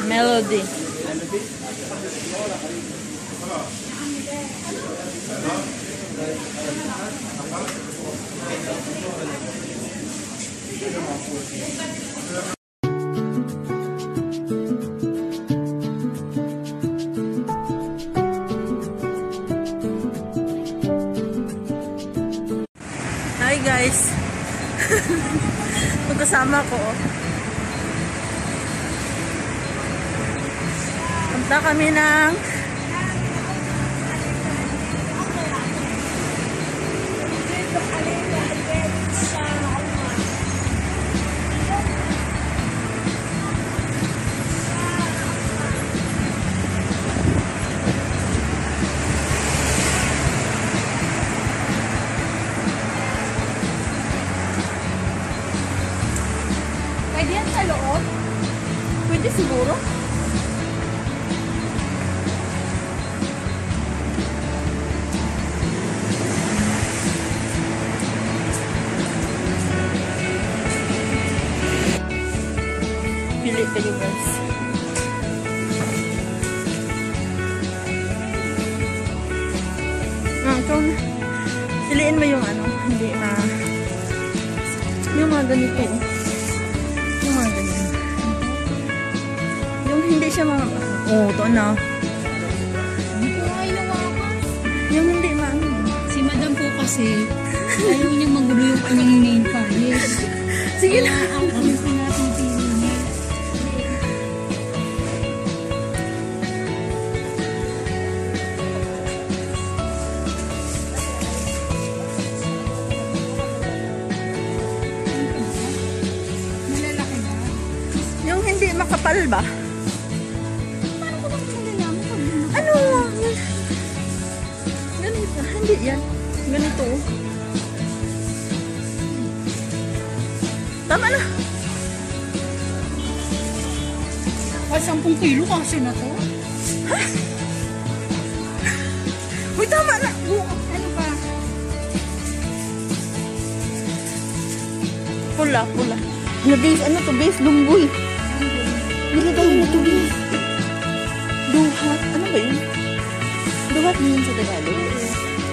Melody. Hi guys. Kasama ko. Punta kami ng pwede yan sa loob? pwede siguro. Pili kayo guys. Ikaw na. Piliin mo yung ano, hindi na yung mga ganito. Yung mga ganito. Yung hindi siya mga ito na. Yung hindi maano. Si madam po kasi ayaw niya magulo yung kanyang nail polish. Sige na. Ang gusto natin pili. Malalaki na. Yung hindi makapal ba? Paano ko bang malalaman? Ano? Ganito. Hindi yan. Ganito. Tama na. Ay, 10 kilo kasi na to. Uy, tama na. Ano pa? Pula, pula. Ano, base? Ano to, base? Lumboy. Bili tayo na to, base. Duhat. Ano ba yun? Duhat din yun sa Tagalog.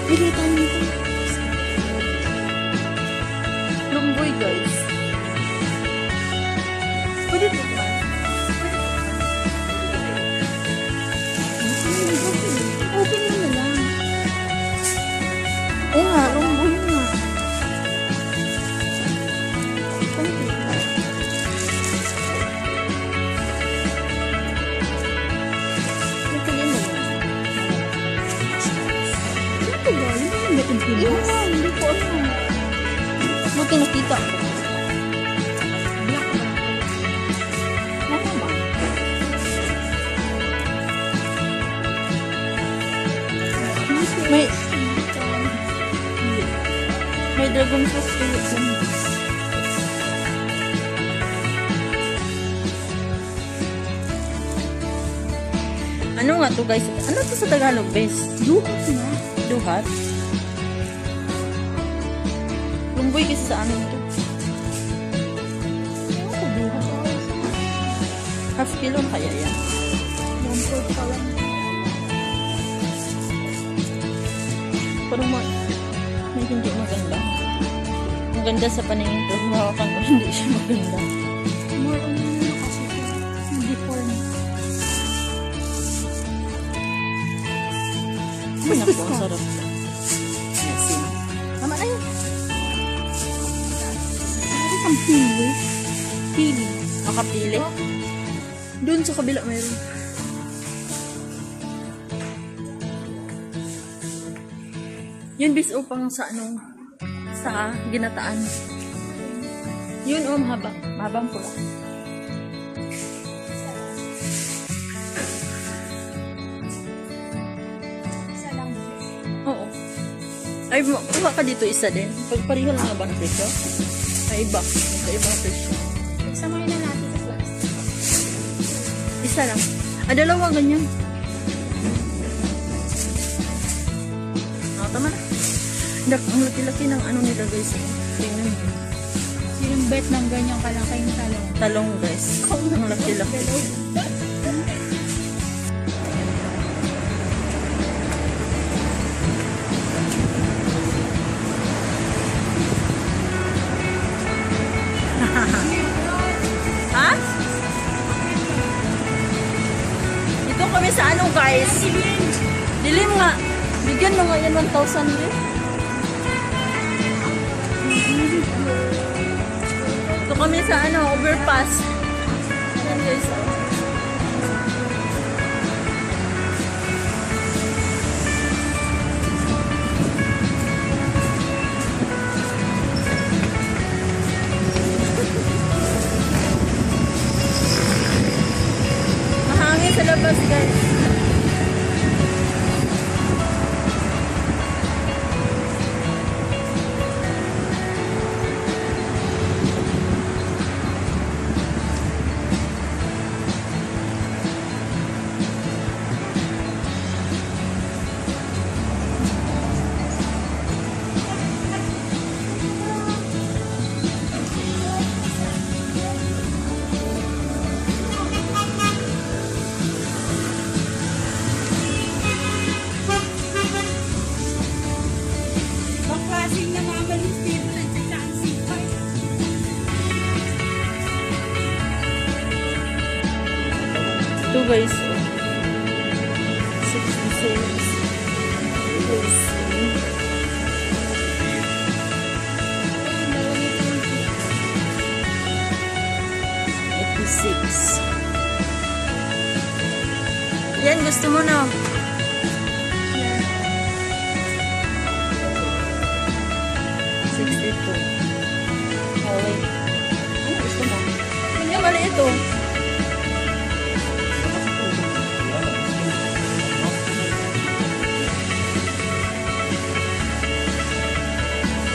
Bili tayo nito. Lumboy, guys. Pwede dito ba? Open mo na lang. Oo nga, lumboy nga. Hindi ko ano. Buti nakita ko. Black ba? Mama ba? May dragon fruit ulit yan. Ano nga to guys? Ano to sa Tagalog, bes? Duhat na. Duhat? Lumboy kasi sa amin to. Ako, duhat. Half kilo kaya yan. 1/4 pa lang. Parang may hindi maganda. Maganda sa paningin to. Hawakan ko, hindi siya maganda. More on ano kasi hindi form. Ay, naku, ang sarap to. Yes, yun. Tama na yun. Ano kang pili? Pili. Makapili. Doon sa kabila mayroon. Yun bis upang sa anong sa ginataan. Yun mahaba. Mahabang pula. Isa lang. Oo. Ay, kuha ka dito isa din. Pagpariho lang na ba ng presyo? Ay, iba. Iba ang presyo. Samahin na natin sa plastic. Isa lang. Dalawa ganyan. Tama na. Ang laki-laki ng ano nila guys. Tingnan mo. Sinong bet ng ganyang kalaking talong? Talong guys. Ang laki-laki. price. Dilim nga. Bigyan mo nga yan 1,000 din. Ito kami sa overpass. Yan guys. Mahangin sa labas guys. Ito guys, 66. Let's see. 86. Yan, gusto mo na. Oh, wait. Ano gusto mo? Hindi, mali ito.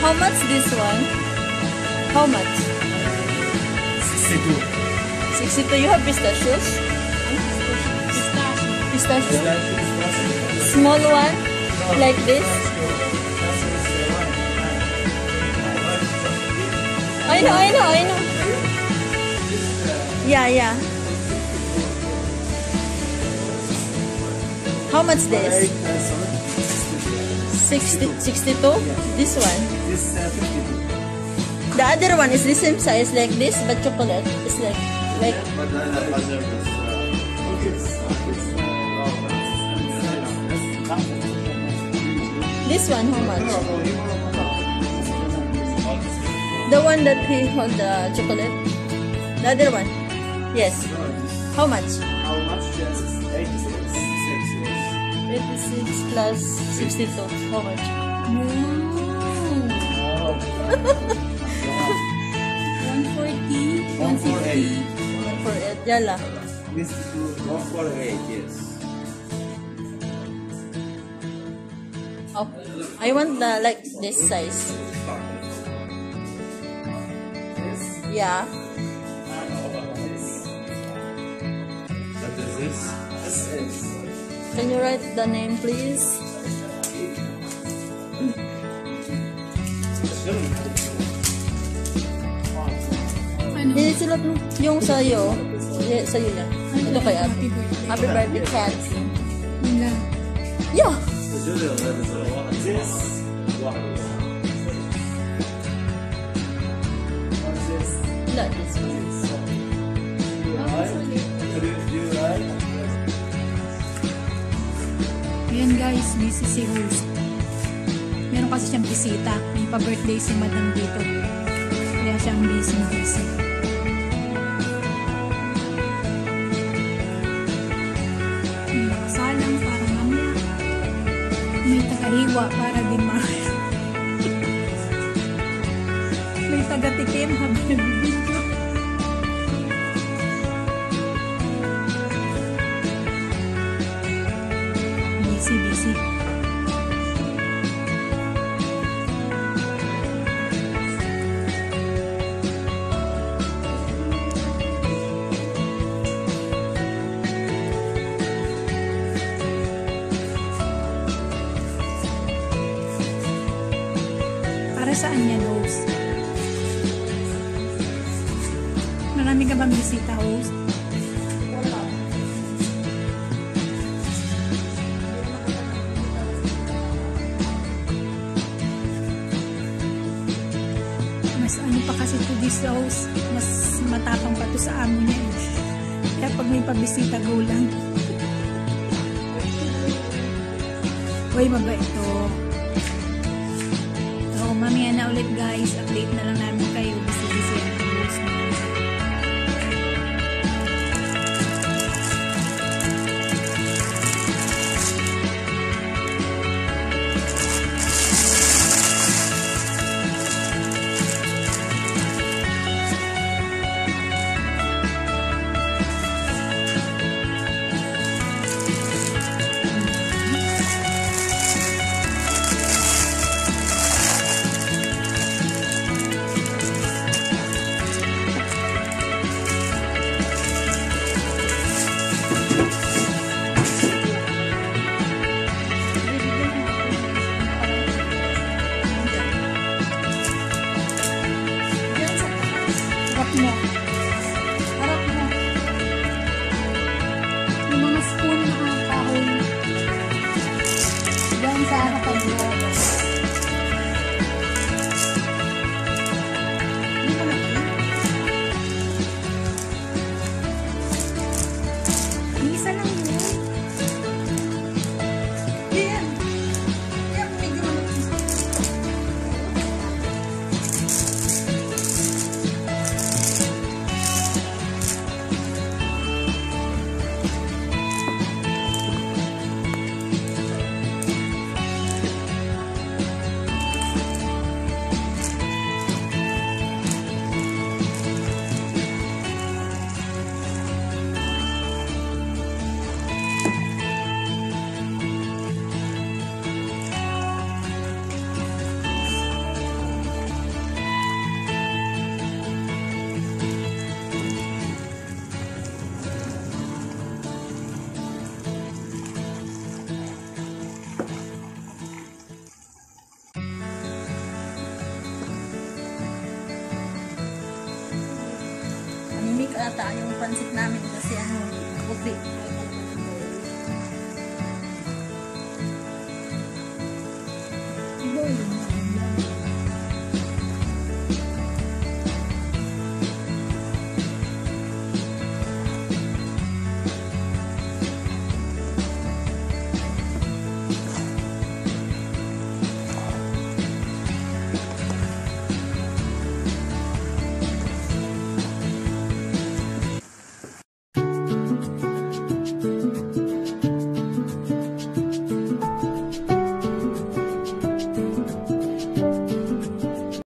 How much this one? How much? 62. 62. You have pistachios? Pistachio? Small one? Like this? I know. Yeah. How much this? 62? This one? This 52. The other one is the same size like this, but chocolate is like But the other was this one. How much? The one that he hold the chocolate. The other one. Yes. How much? how much? Just 86. 86 plus 62. How much? Oh. 140, 150. For it. Yala. This is 148, yes. Oh, I want the like this size. This? Yeah. What is this? This is. Can you write the name, please? Ano? Sinulat mo yung sa'yo. Sa'yo yan. Ito kay Ate. Happy birthday. Happy birthday, cat. Yun lang. Yeah. This. What? What's this? Not this one. You like? Do you like? Ayan guys, busy si host. Meron kasi siyang bisita. May pa-birthday si madam dito. Kaya siyang busy. May nakasalang para mamaya. May taga-hiwa para din may taga-tikim habang nagbibidyo. Busy. Para saan yan, host? Marami ka bang bisita, host? Mas ano pa kasi to this house, mas matapang pa to sa amo niya eh. Kaya pag may pabisita, go lang. Uy, mabait to. So, mamaya na ulit guys. Update na lang namin kayo. Busy-busy ang host namin. Harap mo. Harap mo. Yung mga spoon na kahoy. Diyan sa harapan mo. Hindi mo nakita. Isa lang yun. Yan. Yan, medyo malaki. Anemic ata yung pansit namin kasi ano, puti.